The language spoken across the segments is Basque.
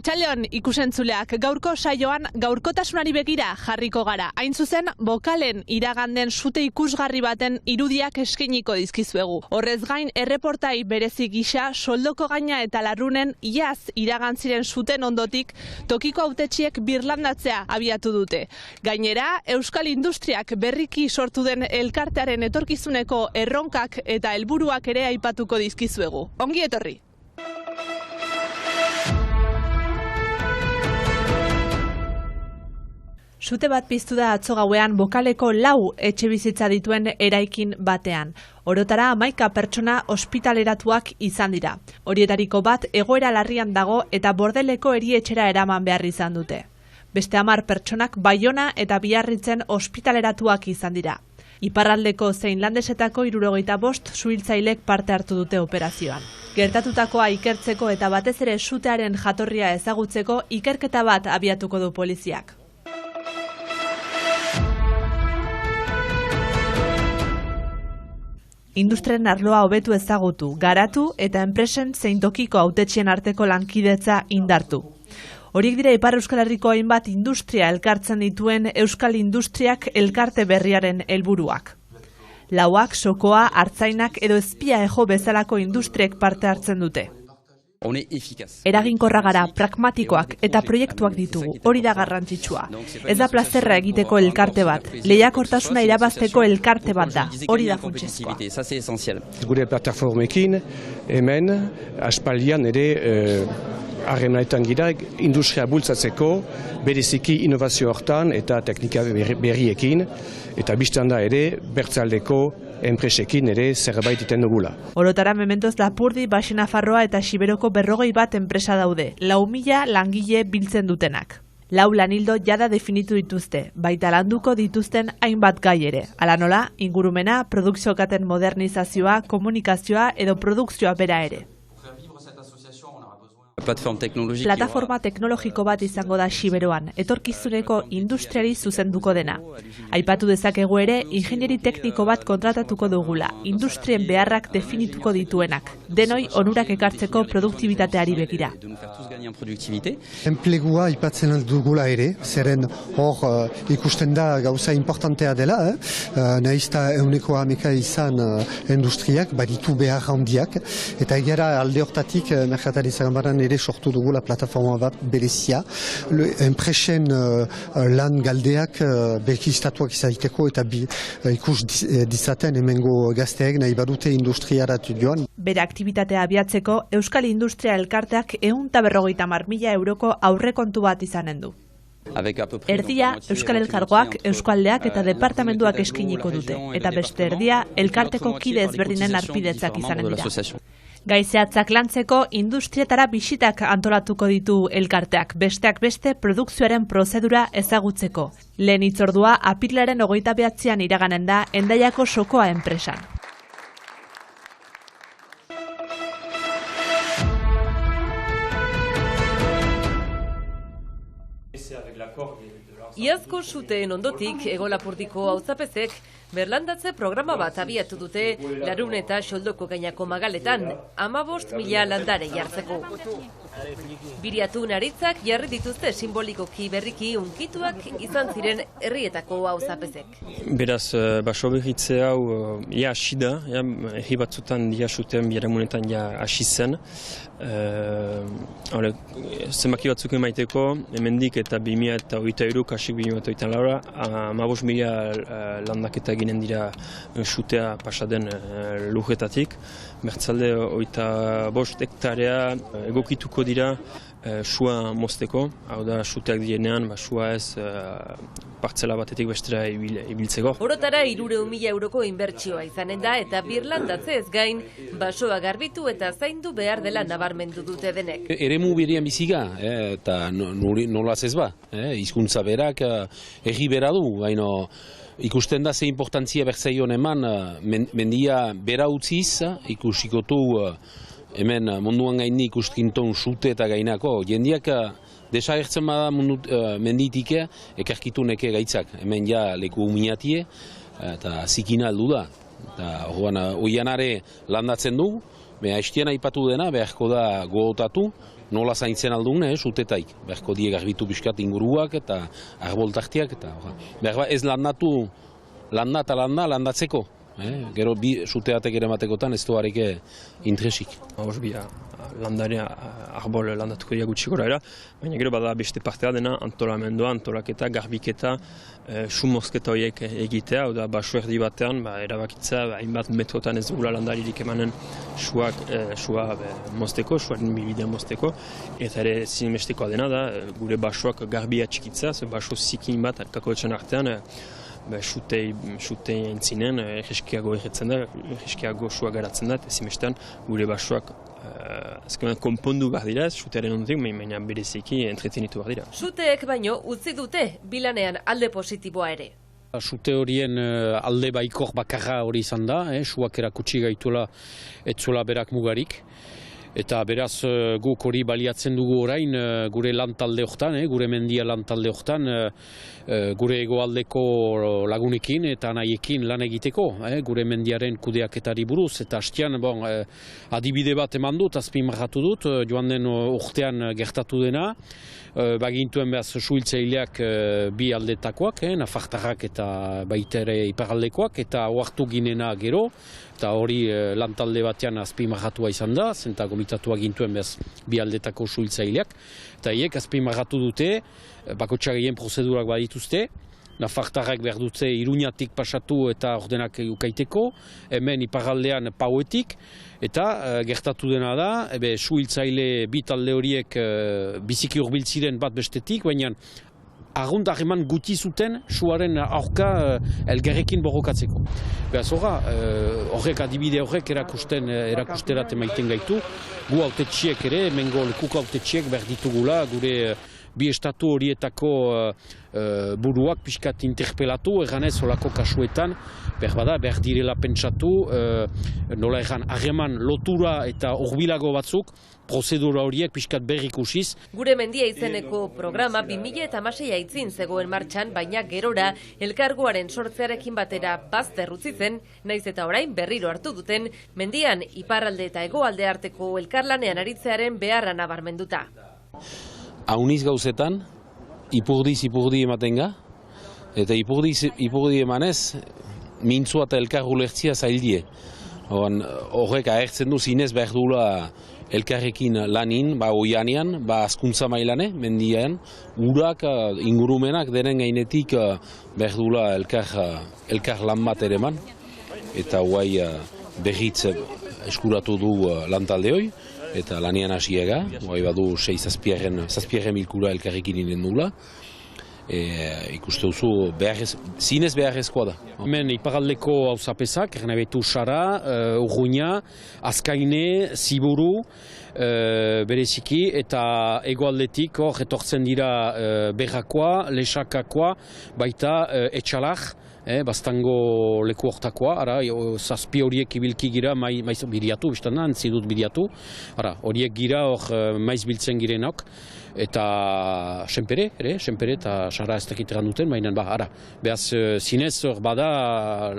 Arratsaldeon ikusentzuleak, gaurko saioan gaurkotasunari begira jarriko gara. Hain zuzen, bokalen iraganden sute ikusgarri baten irudiak eskainiko dizkizuegu. Horrez gain, erreportai berezi gisa, soldoko gaina eta larrunen iaz iragan ziren suten ondotik tokiko hautetsiek birlandatzea abiatu dute. Gainera, euskal industriak berriki sortu den elkartearen etorkizuneko erronkak eta helburuak ere aipatuko dizkizuegu. Ongi etorri! Sute bat piztu da atzo gauean bokaleko 4 etxebizitza dituen eraikin batean. Orotara 11 pertsona ospitaleratuak izan dira. Horietariko bat egoera larrian dago eta Bordeleko erietxera eraman behar izan dute. Beste 10 pertsonak Baiona eta Biarritzen ospitaleratuak izan dira. Iparraldeko zein Landesetako 75 suhiltzailek parte hartu dute operazioan. Gertatutakoa ikertzeko eta batez ere sutearen jatorria ezagutzeko ikerketa bat abiatuko du poliziak. Industriaren arloa hobetu ezagutu, garatu eta enpresen zein tokiko hautetxien arteko lankidetza indartu. Horiek dira Ipar Euskal Herriko hainbat industria elkartzen dituen Euskal Industriak elkarte berriaren helburuak. Lauak, sokoa, artzainak edo espia ejo bezalako industriek parte hartzen dute. Eraginkorra gara, pragmatikoak eta proiektuak ditugu, hori da garrantzitsua. Ez da plazerra egiteko elkarte bat, lehiakortasuna irabazteko elkarte bat da, hori da funtsezkoa. Gure plataformekin hemen aspaldian ere harremanetan gira industria bultzatzeko, bereziki innovazio hortan eta teknika berriekin, eta bistan da ere bertzaldeko enpresekin ere zerbait iten dugula. Orotara Mementoz Lapurdi, Baxi Nafarroa eta Xiberoko 41 enpresa daude, 4.000 langile biltzen dutenak. 4 lanildo jada definitu dituzte, baita landuko dituzten hainbat gai ere. Hala nola, ingurumena, produkzio katen modernizazioa, komunikazioa edo produkzioa bera ere. Plataforma teknologiko bat izango da Xiberoan, etorkizuneko industriari zuzenduko dena. Aipatu dezakegu ere, ingenieri tekniko bat kontratatuko dugula, industrien beharrak definituko dituenak, denoi onurak ekartzeko produktibitateari begira. Enplegua aipatzen dugula ere, zeren hor ikusten da gauza importantea dela, nahizta 100% izan industriak, baditu behar handiak, eta egara alde hortatik merkataritza gambaran ere sortu dugula plataforma bat berezia, enpresen lan galdeak berkistatuak izateko eta ikus dizaten hemengo gazteek nahi badute industriaratu joan. Bere aktibitatea abiatzeko, Euskal Industria Elkarteak 150.000 euroko aurrekontu bat izanen du. Erdia Euskal Elkargoak, Euskaldeak eta departamentuak eskiniko dute, eta beste erdia elkarteko kide ezberdinen arpidetzak izanen dira. Gaizeatzak lantzeko industrietara bisitak antolatuko ditu elkarteak, besteak beste produkzioaren prozedura ezagutzeko. Lehen hitzordua apirilaren 29an iraganen da Hendaiako sokoa enpresan. Iazko suteen ondotik Ego Lapurdiko auzapezek berlandatze programa bat abiatu dute Larun eta Soldoko gainako magaletan 15.000 landare jartzeko. Biriatu naritzak jarri dituzte simbolikoki berriki unkituak izan ziren herrietako auzapezek. Beraz, baso berritze hau hasi da, herri batzutan suteen biramunetan hasi zen. Zenbaki batzuk emaiteko, hemendik eta 2023 kasik 2024 15.000 landaketa ginen dira sutea pasaden lujetatik. Mertzalde 25 hektarea egokituko dira sua mozteko, hau da suteak direnean, sua ez partzela batetik bestera ibiltzeko. Orotara 300.000 euroko inbertsioa izanen da eta birlandatze ez gain basoa garbitu eta zaindu behar dela nabarmendu dute denek. Eremu berian biziga, eta nolaz ez ba, hizkuntza berak erri bera du, baino ikusten da ze importantzia bertzaion eman, mendia bera utziz, ikusikotu hemen munduan gaini ikuskinton sute eta gainako, jendiak desagertzen bada menditik ekarkitu neke gaitzak, hemen ja leku uminatie eta zikina aldu da. Oianare landatzen du, haistien aipatu dena beharko da gogotatu, nola zaintzen aldun, sutetaik. Berko die garbitu pixkat inguruak eta arboltartiak eta behar ez landatzeko. Gero bi suteatek ere matekotan ez duareke interesik. Hor bia landarea arbol landatuko dira gutxi gora era, baina gero bada beste partea dena antolamendua, antolaketa, garbiketa, sumozketa horiek egitea, oda baso erdi batean erabakitza hainbat metrotan ez dugula landaririk emanen sua mozteko, suaren bibidean mozteko, eta ere zinbestekoa dena da, gure basoak garbia txikitza, baso zikin bat kako etxan artean, xutei entzinen, egeskiago erretzen da, egeskiago sua garatzen da, ezinbestean gure basoak azkenean konpondu behar dira, xutearen ondotik, baina bereziki entretenitu behar dira. Xuteek baino utzi dute bilanean alde positiboa ere. Xute horien alde baikor bakarra hori izan da, suak erakutsi gaituela etzuela berak mugarik. Eta beraz guk hori baliatzen dugu orain gure lantalde hortan, gure mendia lantalde hortan, gure hegoaldeko lagunekin eta nahiekin lan egiteko, gure mendiaren kudeaketari buruz. Eta hastian adibide bat eman dut, azpimarratu dut, joan den urtean gertatu dena, bagintuen behaz suhiltzaileak bi aldetakoak, nafartarrak eta baita ere iparaldekoak, eta oartu ginena gero, eta hori lantalde batean azpimarratua izan da, zenta gomitatua gintuen behaz bi aldetako suhiltzaileak, eta hiek azpimarratu dute, bakotxa gehien prozedurak badituzte, nafartarrak behar dute Iruñatik pasatu eta ordenak ukaiteko, hemen iparaldean pauetik, eta gertatu dena da, suhiltzaile bi talde horiek biziki hurbiltziren bat bestetik, baina argunt harreman guti zuten suaren aurka elgerrekin borrokatzeko. Beraz horrek adibide horrek erakusterat emaiten gaitu, gu autetxiek ere, hemengo lekuko autetxiek behar ditugula, gure bi estatu horietako buruak pixkat interpelatu, erganez olako kasuetan, behar direla pentsatu, nola erran harreman lotura eta horbilago batzuk, prozedura horiek pixkat berrikusiz. Gure mendia izeneko programa 2016 aitzin zegoen martxan, baina gerora elkargoaren sortzearekin batera bazter utzi zen, naiz eta orain berriro hartu duten, mendian iparralde eta hegoalde arteko elkarlanean aritzearen beharra nabarmenduta. Auniz gauzetan, ipurdi ematen ga, eta ipurdi emanez, mintzua eta elkar ulertzia zaildie. Horrek ahertzen du zinez behar duela elkarrekin lanin, oianean, azkuntza mailane, mendian, urak, ingurumenak denen gainetik behar duela elkar lan bat ere eman, eta guai berritz eskuratu du lantalde hoi, eta lanian hasiega, guai badu 6-7 bilkura elkarrekin inen dula. Ikuste duzu, zinez beharrezkoa da. Hemen iparaldeko hauzapesak, ernabetu Sara, Urruña, Azkaine, Ziburu, bereziki, eta hegoaldetik hor etortzen dira Berrakoa, Lesakakoa, baita Etxalak, bastango leku hortakoa, zazpi horiek ibilki gira maiz biriatu, biztana, antzidut biriatu, horiek gira hor maiz biltzen girenok, eta senpere eta Sara ez dakit duten, baina behaz zinez hor bada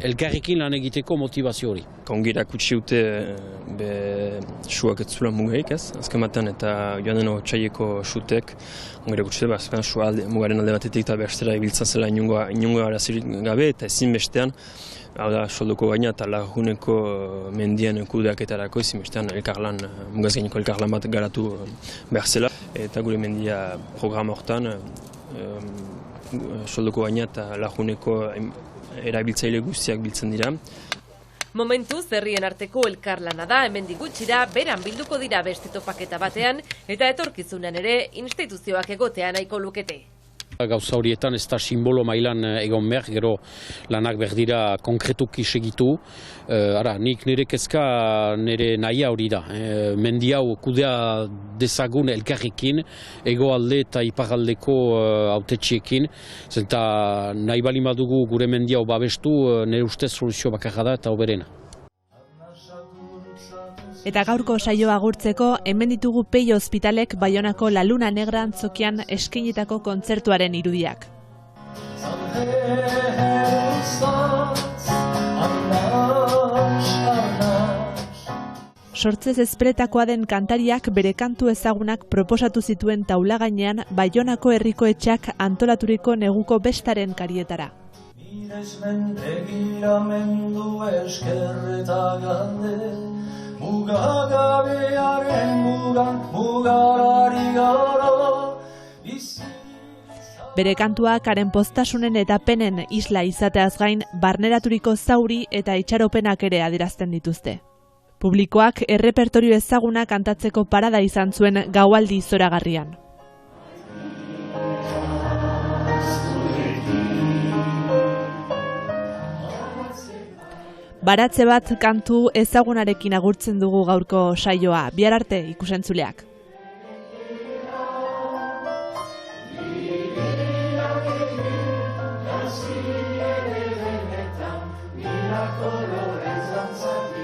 elkarrekin lan egiteko motivazio hori. Kongira kutsi dute suak ez zula mugaik ez, azken batean eta joan deno txaieko sutek, kongira kutsi dute, azken sua mugaren alde batetik eta bestera ibiltzen zela inungo arazirik gabe eta ezin bestean, hau da, soldoko baina eta laguneko mendian kudeaketarako ezin bestean mugaz gaineko elkarlan bat garatu behar zela. Eta gure mendia programa hortan, soldoko baina eta laguneko erabiltzaile guztiak biltzen dira. Momentuz, herrien arteko elkarlana da, hemendik gutxira, beran bilduko dira beste topaketa batean, eta etorkizunean ere instituzioak egotea nahiko lukete. Gauza horietan ez da simbolo mailan egon behar, gero lanak berdira konkretuki segitu. Nik nire kezka nire nahia hori da. Mendi hau kudea dezagun elkarrekin, hegoalde eta iparaldeko hautetxiekin. Zenta nahi bali badugu gure mendi hau babestu, nire ustez soluzio bakarra da eta hoberena. Eta gaurko saioa agurtzeko, hemen ditugu Peio Ospitalek Baionako La Luna Negra antzokian eskainitako kontzertuaren irudiak. sortzez ezpretakoa den kantariak bere kantu ezagunak proposatu zituen taula gainean Baionako herriko etxak antolaturiko neguko bestaren karietara. Bere kantuak haren poztasunen eta penen isla izateaz gain, barneraturiko zauri eta itxaropenak ere adierazten dituzte. Publikoak errepertorio ezaguna kantatzeko parada izan zuen gaualdi zoragarrian. Baratze bat kantu ezagunarekin agurtzen dugu gaurko saioa. Bihar arte ikusentzuleak. Colores